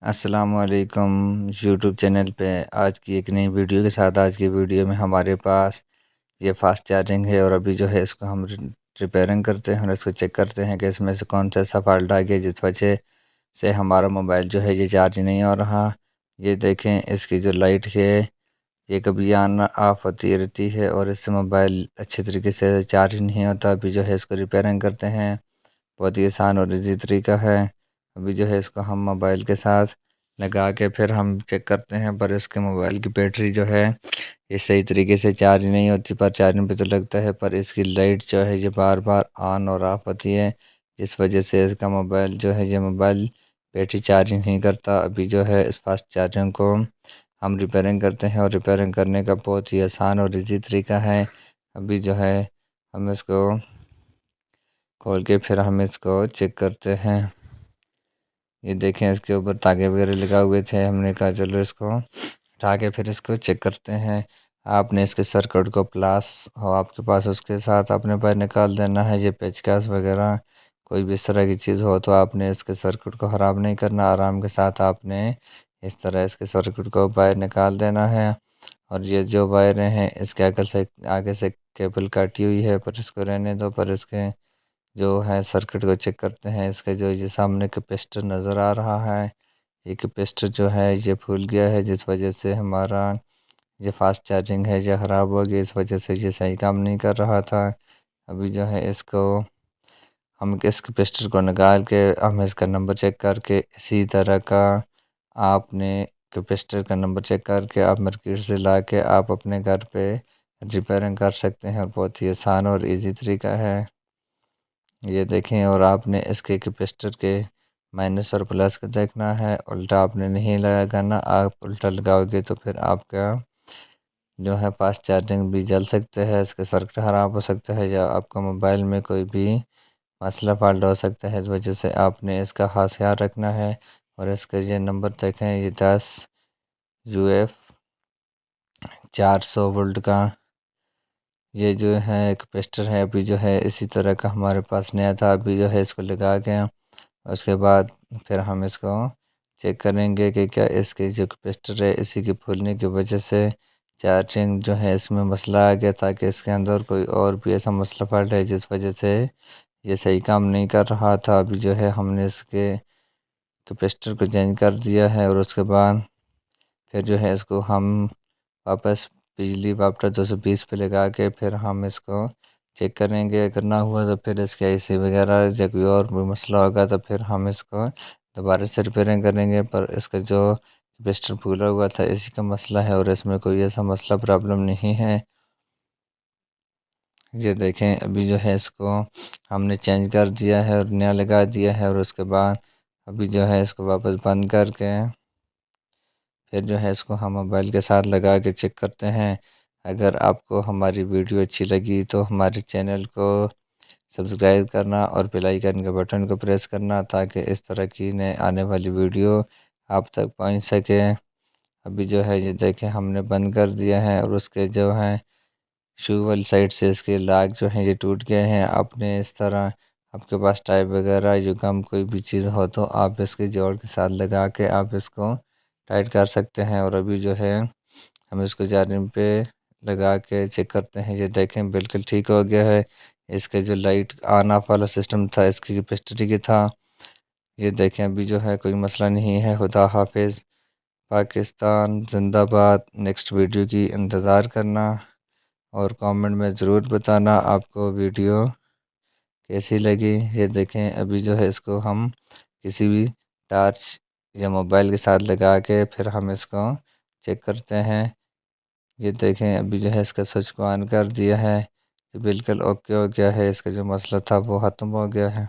السلام علیکم YouTube channel پہ آج کی ایک نئی ویڈیو کے ساتھ آج کی ویڈیو میں ہمارے پاس یہ فاسٹ چارجنگ ہے اور ابھی جو ہے اس کو ہم ریپیئرنگ کرتے ہیں اور اس کو چیک کرتے ہیں کہ اس میں سے کون سا ایسا فالٹ آ گیا جس وجہ سے ہمارا موبائل جو ہے یہ چارج نہیں ہو رہا۔ یہ دیکھیں اس کی جو لائٹ ہے یہ کبھی آن آف ہوتی رہتی ہے اور اس سے موبائل اچھے طریقے سے چارج نہیں ہوتا۔ ابھی جو ہے اس کو ریپیئرنگ کرتے ہیں، بہت ہی آسان اور ایزی طریقہ ہے۔ ابھی جو ہے اس کو ہم موبائل کے ساتھ لگا کے پھر ہم چیک کرتے ہیں، پر اس کے موبائل کی بیٹری جو ہے یہ صحیح طریقے سے چارج نہیں ہوتی، پر چارجنگ پہ تو لگتا ہے، پر اس کی لائٹ جو ہے یہ بار بار آن اور آف ہوتی ہے، جس وجہ سے اس کا موبائل جو ہے یہ موبائل بیٹری چارج نہیں کرتا۔ ابھی جو ہے اس فاسٹ چارجنگ کو ہم ریپیئرنگ کرتے ہیں اور ریپیئرنگ کرنے کا بہت ہی آسان اور ایزی طریقہ ہے۔ ابھی جو ہے ہم اس کو کھول کے پھر ہم اس کو چیک کرتے ہیں۔ یہ دیکھیں اس کے اوپر تاگے وغیرہ لگا ہوئے تھے، ہم نے کہا چلو اس کو اٹھا کے پھر اس کو چیک کرتے ہیں۔ آپ نے اس کے سرکٹ کو پلاس ہو آپ کے پاس، اس کے ساتھ اپنے باہر نکال دینا ہے۔ یہ پیچکس وغیرہ کوئی بھی اس طرح کی چیز ہو تو آپ نے اس کے سرکٹ کو خراب نہیں کرنا، آرام کے ساتھ آپ نے اس طرح اس کے سرکٹ کو باہر نکال دینا ہے۔ اور یہ جو وائریں ہیں اس کے آگے سے کیبل کاٹی ہوئی ہے، پر اس کو رہنے دو، پر اس کے جو ہے سرکٹ کو چیک کرتے ہیں۔ اس کے جو یہ سامنے کیپیسٹر نظر آ رہا ہے، یہ کیپیسٹر جو ہے یہ پھول گیا ہے، جس وجہ سے ہمارا یہ فاسٹ چارجنگ ہے یہ خراب ہو گئی، اس وجہ سے یہ صحیح کام نہیں کر رہا تھا۔ ابھی جو ہے اس کو ہم اس کیپیسٹر کو نکال کے ہم اس کا نمبر چیک کر کے اسی طرح کا آپ نے کیپیسٹر کا نمبر چیک کر کے آپ مارکیٹ سے لا کے آپ اپنے گھر پہ ریپیئرنگ کر سکتے ہیں، اور بہت ہی آسان اور ایزی طریقہ ہے۔ یہ دیکھیں، اور آپ نے اس کے کیپیسٹر کے مائنس اور پلس کو دیکھنا ہے، الٹا آپ نے نہیں لگانا۔ آپ الٹا لگاؤ گے تو پھر آپ کا جو ہے فاسٹ چارجنگ بھی جل سکتے ہے، اس کے سرکٹ خراب ہو سکتا ہے، یا آپ کا موبائل میں کوئی بھی مسئلہ فالٹ ہو سکتا ہے۔ اس وجہ سے آپ نے اس کا خاص خیال رکھنا ہے۔ اور اس کا یہ نمبر دیکھیں، یہ 10 UF 400 وولٹ کا یہ جو ہے کیپیسٹر ہے۔ ابھی جو ہے اسی طرح کا ہمارے پاس نیا تھا، ابھی جو ہے اس کو لگا کے اس کے بعد پھر ہم اس کو چیک کریں گے کہ کیا اس کے جو کیپیسٹر ہے اسی کے پھولنے کی وجہ سے چارجنگ جو ہے اس میں مسئلہ آ گیا، تاکہ اس کے اندر کوئی اور بھی ایسا مسئلہ فالٹ ہے جس وجہ سے یہ صحیح کام نہیں کر رہا تھا۔ ابھی جو ہے ہم نے اس کے کیپیسٹر کو چینج کر دیا ہے، اور اس کے بعد پھر جو ہے اس کو ہم واپس بجلی واپس 220 پہ لگا کے پھر ہم اس کو چیک کریں گے۔ اگر نہ ہوا تو پھر اس کے AC وغیرہ یا کوئی اور بھی مسئلہ ہوگا تو پھر ہم اس کو دوبارہ سے ریپیئرنگ کریں گے۔ پر اس کا جو کیپیسٹر پھولا ہوا تھا اسی کا مسئلہ ہے، اور اس میں کوئی ایسا مسئلہ پرابلم نہیں ہے۔ یہ دیکھیں ابھی جو ہے اس کو ہم نے چینج کر دیا ہے اور نیا لگا دیا ہے، اور اس کے بعد ابھی جو ہے اس کو واپس بند کر کے پھر جو ہے اس کو ہم موبائل کے ساتھ لگا کے چیک کرتے ہیں۔ اگر آپ کو ہماری ویڈیو اچھی لگی تو ہمارے چینل کو سبسکرائب کرنا اور بیل آئیکن کے بٹن کو پریس کرنا، تاکہ اس طرح کی نئے آنے والی ویڈیو آپ تک پہنچ سکے۔ ابھی جو ہے یہ دیکھیں ہم نے بند کر دیا ہے، اور اس کے جو ہے شو والی سائڈ سے اس کے لاک جو ہیں یہ ٹوٹ گئے ہیں۔ آپ نے اس طرح آپ کے پاس ٹائپ وغیرہ جو گم کوئی بھی چیز ہو تو آپ اس کے جوڑ کے ساتھ لگا کے آپ اس کو ٹائٹ کر سکتے ہیں۔ اور ابھی جو ہے ہم اس کو چارجنگ پہ لگا کے چیک کرتے ہیں، یہ دیکھیں بالکل ٹھیک ہو گیا ہے۔ اس کے جو لائٹ آن آف والا سسٹم تھا اس کی کیپیسٹی کی تھا، یہ دیکھیں ابھی جو ہے کوئی مسئلہ نہیں ہے۔ خدا حافظ، پاکستان زندہ باد۔ نیکسٹ ویڈیو کی انتظار کرنا، اور کامنٹ میں ضرور بتانا آپ کو ویڈیو کیسی لگی۔ یہ دیکھیں ابھی جو ہے اس کو ہم کسی بھی ٹارچ یا موبائل کے ساتھ لگا کے پھر ہم اس کو چیک کرتے ہیں۔ یہ دیکھیں ابھی جو ہے اس کا سوئچ کو آن کر دیا ہے، یہ بالکل اوکے ہو گیا ہے، اس کا جو مسئلہ تھا وہ ختم ہو گیا ہے۔